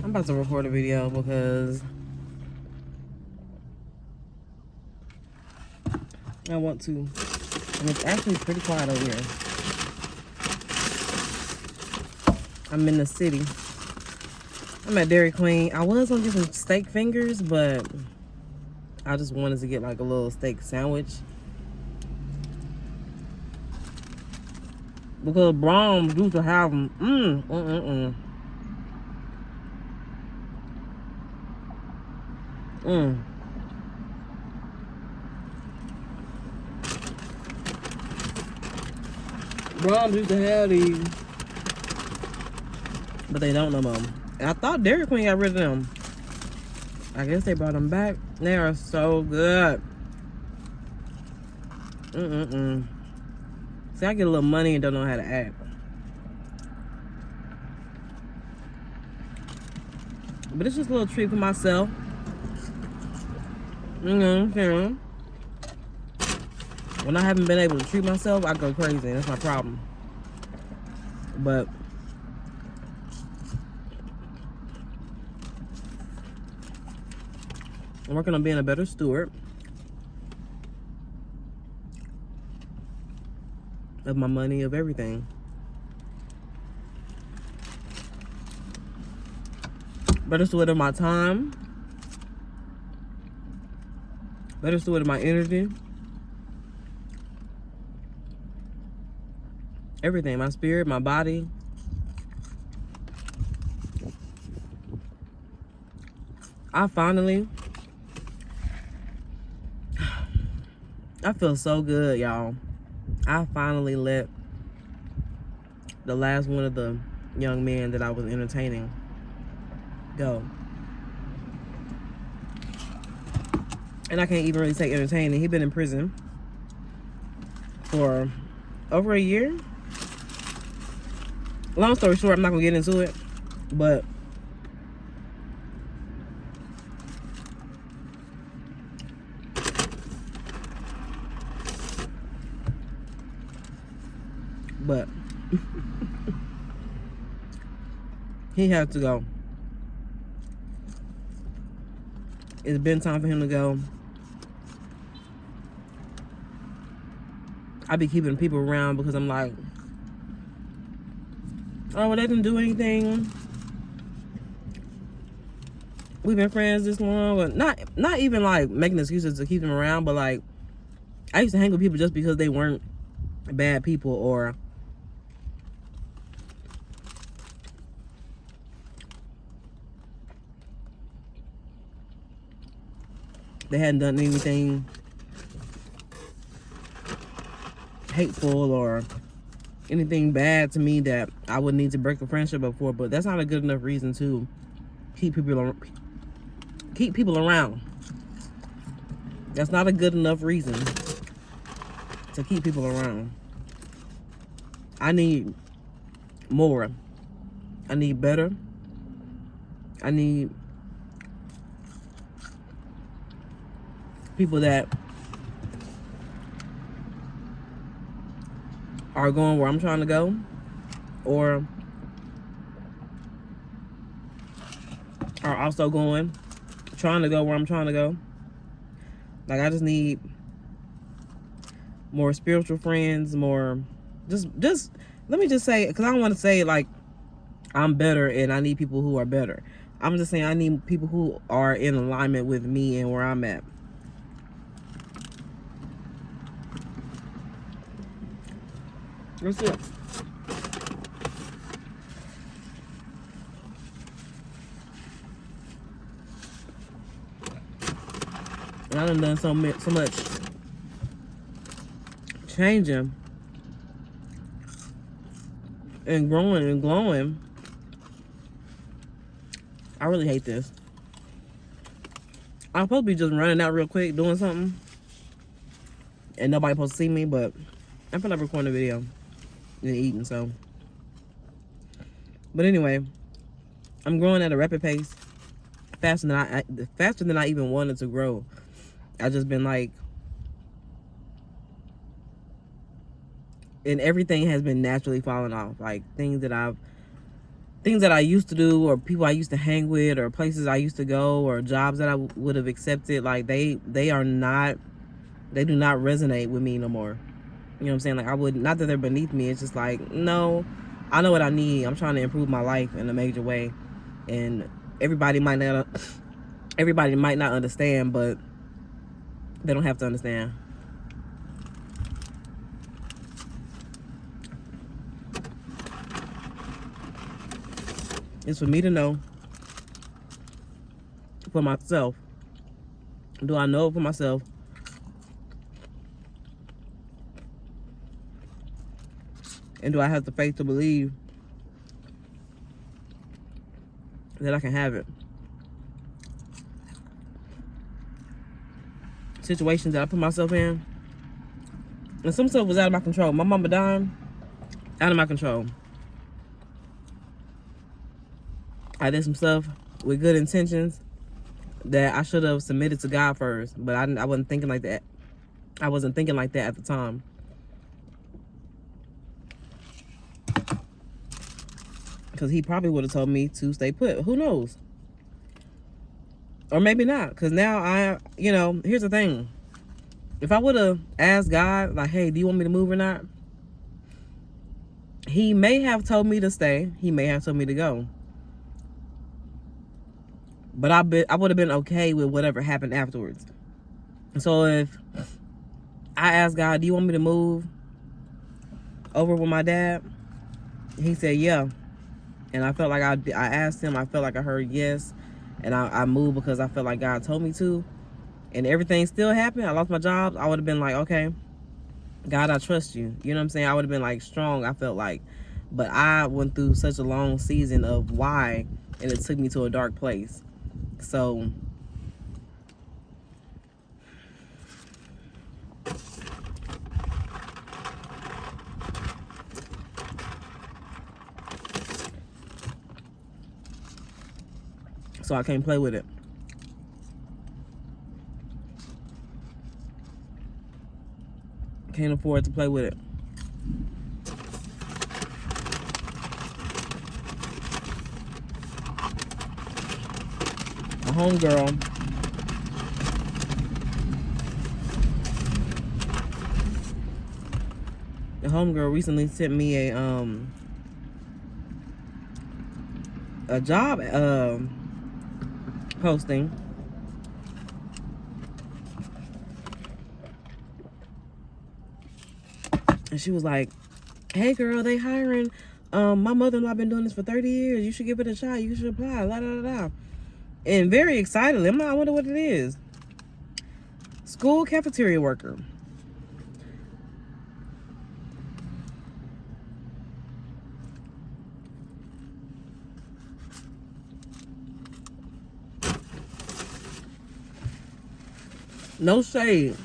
I'm about to record a video because I want to. And it's actually pretty quiet over here. I'm in the city. I'm at Dairy Queen. I was gonna get some steak fingers, but I just wanted to get like a little steak sandwich. Because Brahms used to have them. Brahms used to have these, but they don't no more. And I thought Dairy Queen got rid of them. I guess they brought them back. They are so good. See, I get a little money and don't know how to act. But it's just a little treat for myself. You know what I'm saying? When I haven't been able to treat myself, I go crazy. That's my problem. But I'm working on being a better steward of my money, of everything. Better steward of my time. Better steward of my energy. Everything, my spirit, my body. I feel so good, y'all. I finally let the last one of the young men that I was entertaining go. And I can't even really say entertaining. He's been in prison for over a year. Long story short, I'm not gonna get into it, but he had to go. It's been time for him to go. I be keeping people around because I'm like, oh, well, they didn't do anything. We've been friends this long. But not even like making excuses to keep them around, but like I used to hang with people just because they weren't bad people or they hadn't done anything hateful or anything bad to me that I would need to break a friendship up for. But that's not a good enough reason to keep people around. That's not a good enough reason to keep people around. I need more. I need better. I need people that are going where I'm trying to go, or are also trying to go where I'm trying to go. Like, I just need more spiritual friends, more, just let me just say, because I don't want to say like I'm better and I need people who are better. I'm just saying I need people who are in alignment with me and where I'm at. That's it. And I done so much changing and growing and glowing. I really hate this. I'm supposed to be just running out real quick doing something and nobody supposed to see me, but I feel like recording a video and eating, so. But anyway, I'm growing at a rapid pace, faster than I even wanted to grow. I just been like, and everything has been naturally falling off. Like things that I've things that I used to do, or people I used to hang with, or places I used to go, or jobs that I would have accepted, like they do not resonate with me no more. You know what I'm saying? Like, I would, not that they're beneath me, it's just like, no, I know what I need. I'm trying to improve my life in a major way, and everybody might not understand, but they don't have to understand. It's for me to know for myself. Do I know it for myself? And do I have the faith to believe that I can have it? Situations that I put myself in, and some stuff was out of my control. My mama dying, out of my control. I did some stuff with good intentions that I should have submitted to God first, but I wasn't thinking like that. I wasn't thinking like that at the time. Because he probably would have told me to stay put. Who knows? Or maybe not. Because now here's the thing. If I would have asked God, like, hey, do you want me to move or not? He may have told me to stay. He may have told me to go. But I would have been okay with whatever happened afterwards. So if I asked God, do you want me to move over with my dad? He said, yeah. And I felt like I asked him, I felt like I heard yes. And I moved because I felt like God told me to. And everything still happened. I lost my job. I would have been like, okay, God, I trust you. You know what I'm saying? I would have been like strong, I felt like. But I went through such a long season of why, and it took me to a dark place. So I can't play with it. Can't afford to play with it. A homegirl recently sent me a job posting. And she was like, hey girl, they hiring. My mother-in-law been doing this for 30 years. You should give it a shot. You should apply. La da da da. And very excitedly, I wonder what it is. School cafeteria worker. No shade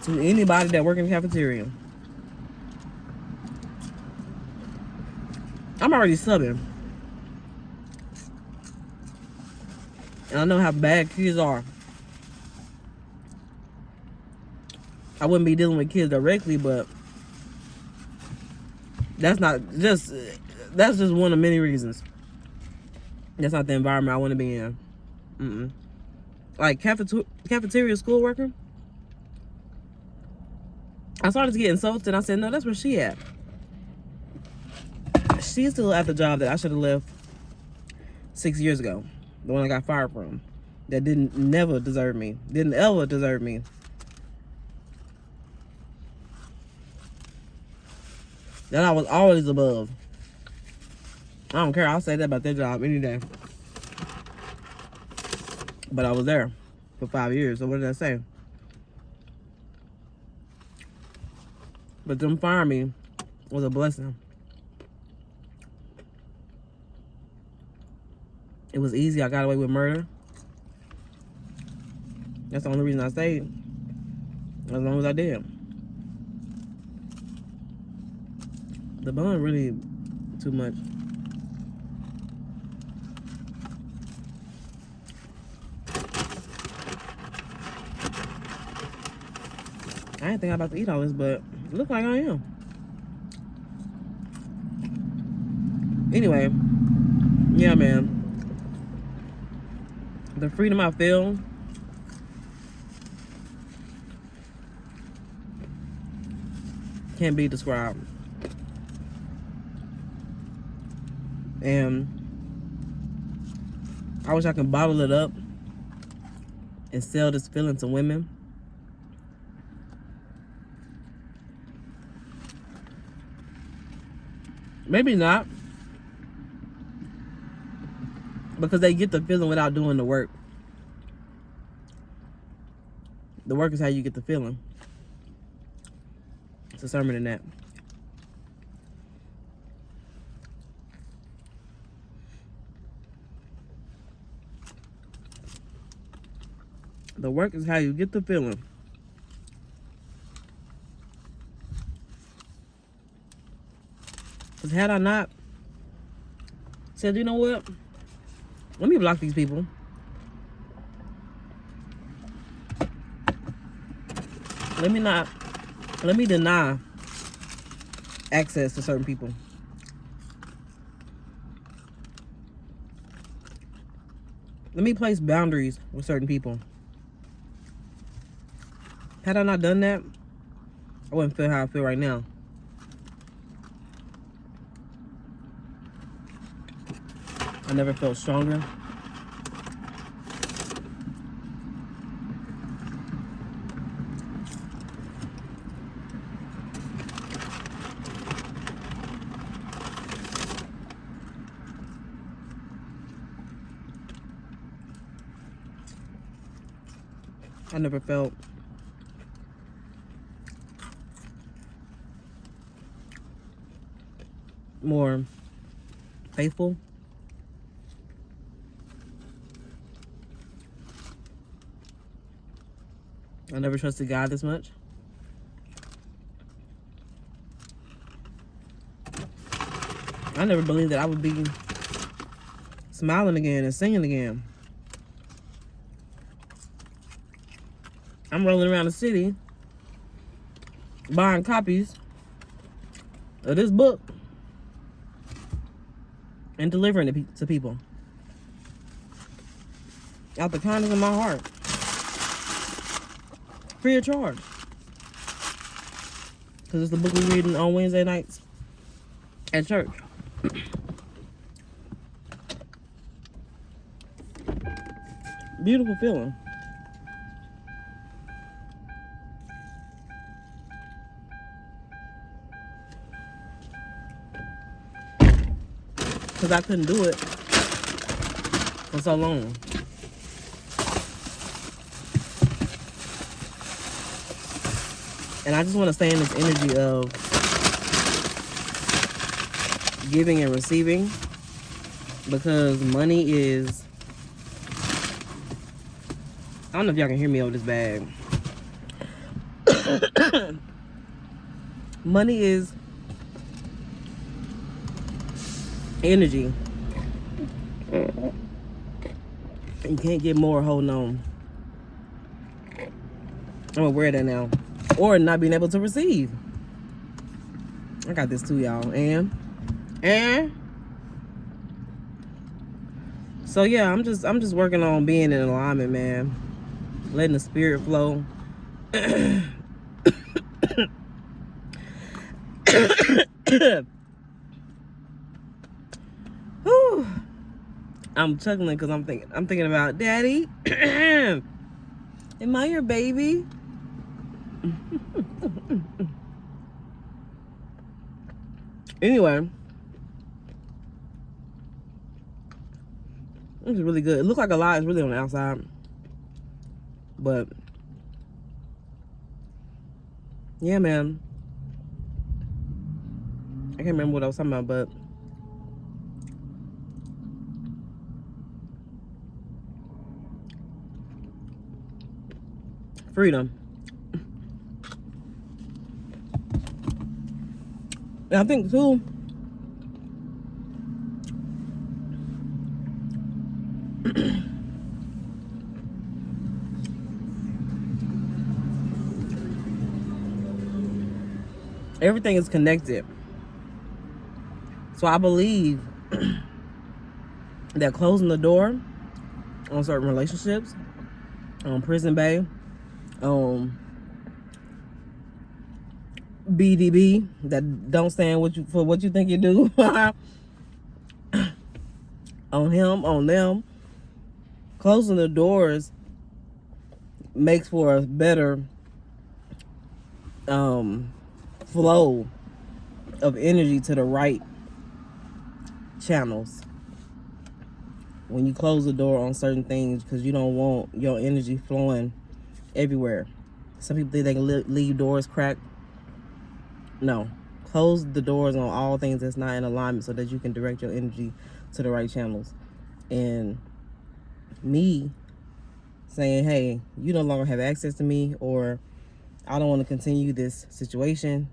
to anybody that work in the cafeteria. I'm already subbing. And I know how bad kids are. I wouldn't be dealing with kids directly, but that's just one of many reasons. That's not the environment I want to be in. Like cafeteria school worker. I started to get insulted. I said, no, that's where she at. She's still at the job that I should have left 6 years ago. The one I got fired from. That didn't ever deserve me. Then I was always above. I don't care. I'll say that about their job any day. But I was there for 5 years. So what did I say? But them firing me was a blessing. It was easy. I got away with murder. That's the only reason I stayed. As long as I did. The bond really too much. I didn't think I was about to eat all this, but it looks like I am. Anyway, yeah, man. The freedom I feel can't be described. And I wish I could bottle it up and sell this feeling to women. Maybe not. Because they get the feeling without doing the work. The work is how you get the feeling. It's a sermon in that. The work is how you get the feeling. Because had I not said, you know what? Let me block these people. Let me deny access to certain people. Let me place boundaries with certain people. Had I not done that, I wouldn't feel how I feel right now. I never felt stronger. I never felt more faithful. I never trusted God this much. I never believed that I would be smiling again and singing again. I'm rolling around the city buying copies of this book and delivering it to people out the kindness of my heart, free of charge, because it's the book we're reading on Wednesday nights at church. Beautiful feeling. Because I couldn't do it for so long. And I just want to stay in this energy of giving and receiving, because money is, I don't know if y'all can hear me over this bag. Money is energy. You can't get more holding on. I'm aware of that now. Or not being able to receive. I got this too, y'all. And so yeah, I'm just working on being in alignment, man. Letting the spirit flow. Whew. I'm chuckling because I'm thinking about Daddy. Am I your baby? Anyway, this is really good. It looks like a lot is really on the outside, but yeah, man. I can't remember what I was talking about, but freedom. And I think too, everything is connected. So I believe that closing the door on certain relationships, on prison bay, on BDB that don't stand for what you think you do, on him, on them. Closing the doors makes for a better flow of energy to the right channels when you close the door on certain things, because you don't want your energy flowing everywhere. Some people think they can leave doors cracked. No, close the doors on all things that's not in alignment so that you can direct your energy to the right channels. And me saying, hey, you no longer have access to me, or I don't want to continue this situation,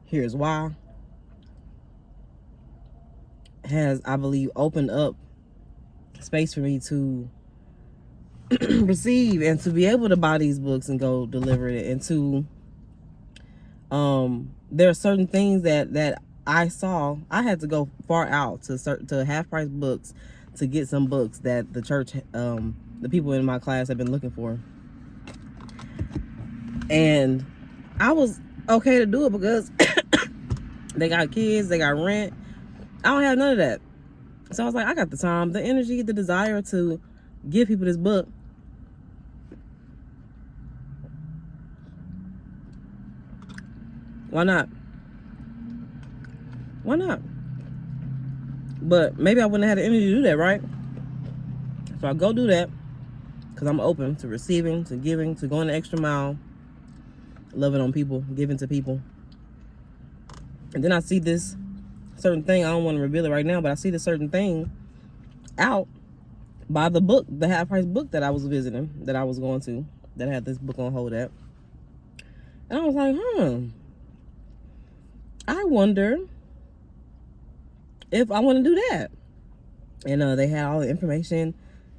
here's why, has, I believe, opened up space for me to receive and to be able to buy these books and go deliver it. And to there are certain things that I saw. I had to go far out to half price books to get some books that the church, the people in my class have been looking for. And I was okay to do it because they got kids, they got rent. I don't have none of that. So I was like, I got the time, the energy, the desire to give people this book. Why not? Why not? But maybe I wouldn't have had the energy to do that, right? So I go do that because I'm open to receiving, to giving, to going the extra mile, loving on people, giving to people. And then I see this certain thing. I don't want to reveal it right now, but I see this certain thing out by the book, the half price book that I was visiting, that I was going to, that had this book on hold at. And I was like, I wonder if I want to do that. And they had all the information,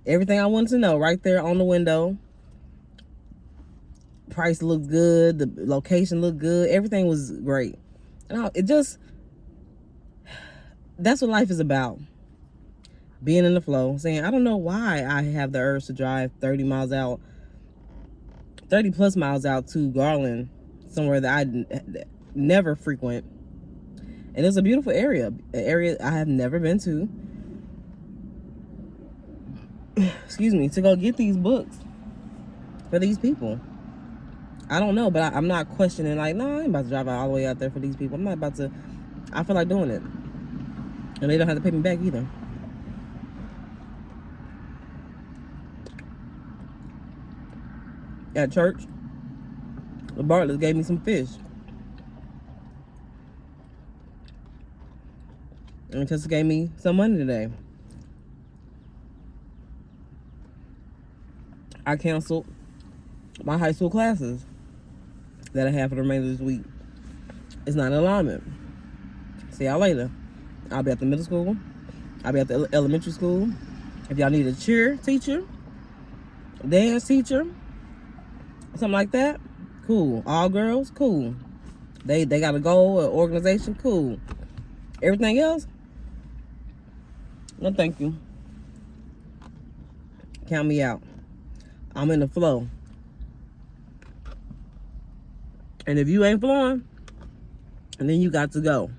everything I wanted to know right there on the window. Price looked good, the location looked good, everything was great. And that's what life is about. Being in the flow, saying, I don't know why I have the urge to drive 30 plus miles out to Garland, somewhere that I never frequent. And it's a beautiful area, an area I have never been to. Excuse me, to go get these books for these people. I don't know, but I'm not questioning, like, no, I ain't about to drive all the way out there for these people. I'm not about to. I feel like doing it. And they don't have to pay me back either. At church, the Bartletts gave me some fish. And Tessa gave me some money today. I canceled my high school classes that I have for the remainder of this week. It's not in alignment. See y'all later. I'll be at the middle school. I'll be at the elementary school. If y'all need a cheer teacher, dance teacher, something like that, cool. All girls, cool. They got a goal, an organization, cool. Everything else, no thank you. Count me out. I'm in the flow. And if you ain't flowing, and then you got to go.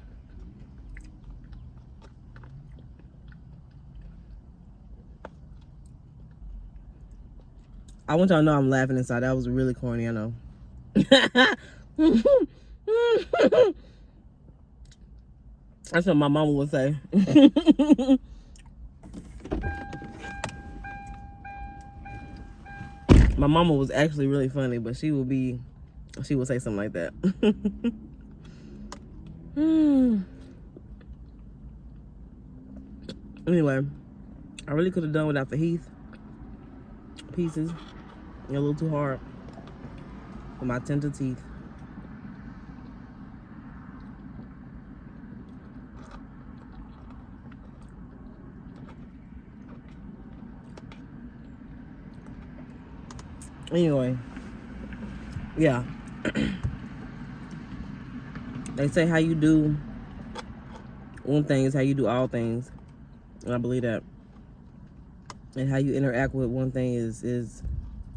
I want y'all to know I'm laughing inside. That was really corny, I know. That's what my mama would say. My mama was actually really funny, but she would say something like that. Anyway, I really could have done without the Heath pieces. A little too hard for my tender teeth. Anyway, yeah. They say how you do One thing is how you do all things, and I believe that. And how you interact with one thing is if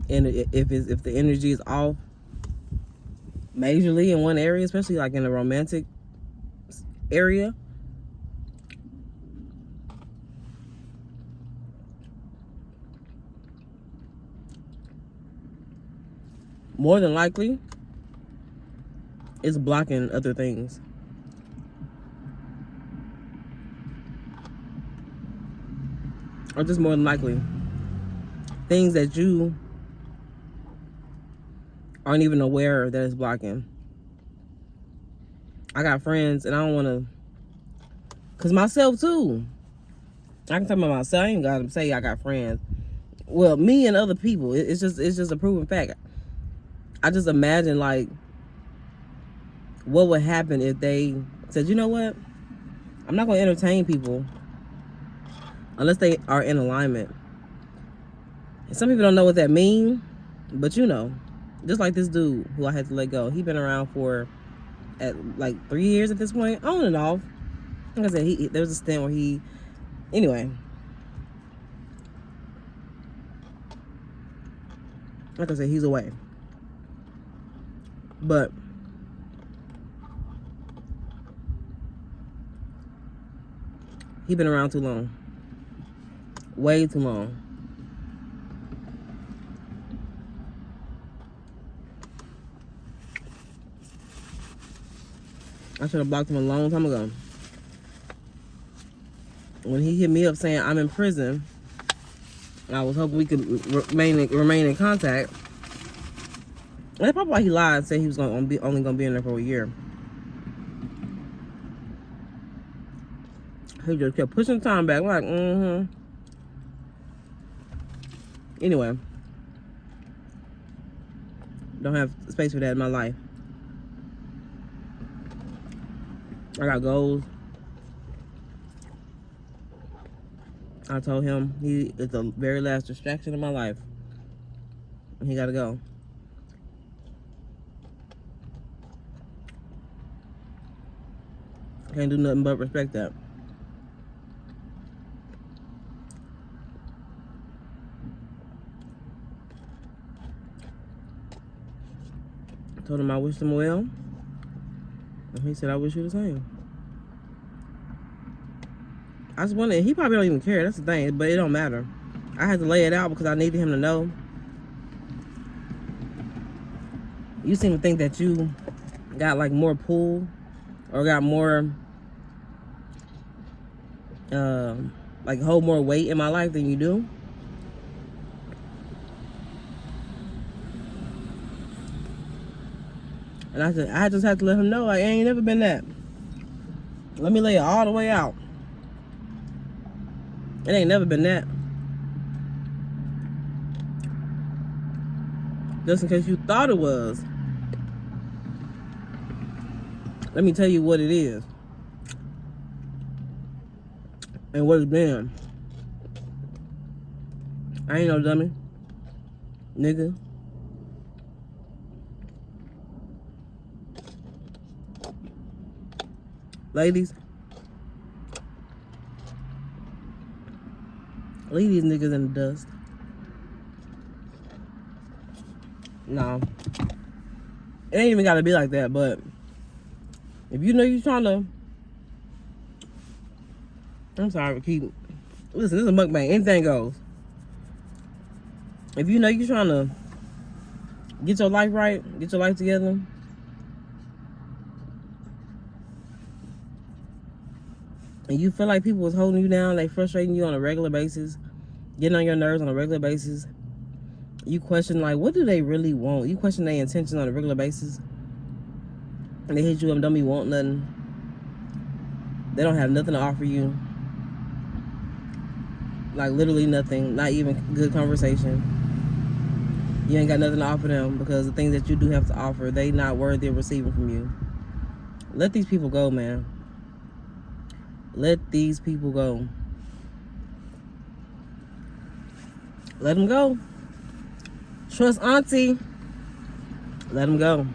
the energy is off majorly in one area, especially like in a romantic area, more than likely it's blocking other things. Or just more than likely things that you aren't even aware that it's blocking. I got friends, and I don't want to, because myself too. I can talk about myself. I ain't got to say I got friends. Well, me and other people, it's just a proven fact. I just imagine like what would happen if they said, you know what, I'm not going to entertain people unless they are in alignment. And some people don't know what that means, but you know, just like this dude who I had to let go. He been around for at like 3 years at this point, on and off. Like I said, there was a stint where anyway. Like I said, he's away. But he been around too long. Way too long. I should have blocked him a long time ago. When he hit me up saying I'm in prison, I was hoping we could remain in contact. And that's probably why he lied and said he was only going to be in there for a year. He just kept pushing time back. We're like, Anyway, don't have space for that in my life. I got goals. I told him he is the very last distraction in my life. And he got to go. Can't do nothing but respect that. I told him I wished him well. And he said, I wish you the same. I just wonder, he probably don't even care, that's the thing, but it don't matter. I had to lay it out because I needed him to know. You seem to think that you got like more pull or got more, like hold more weight in my life than you do. And I just had to let him know, like, I ain't never been that. Let me lay it all the way out. It ain't never been that. Just in case you thought it was. Let me tell you what it is. And what it's been. I ain't no dummy. Nigga. Ladies. Leave these niggas in the dust. No. It ain't even gotta be like that, but if you know you're trying to, I'm sorry, listen, this is a mukbang, anything goes. If you know you're trying to get your life right, get your life together, and you feel like people was holding you down, they frustrating you on a regular basis, getting on your nerves on a regular basis, you question, like, what do they really want? You question their intentions on a regular basis, and they hit you up and don't be want nothing. They don't have nothing to offer you. Like, literally nothing. Not even good conversation. You ain't got nothing to offer them because the things that you do have to offer, they not worthy of receiving from you. Let these people go, man. Let these people go. Let them go. Trust auntie. Let them go.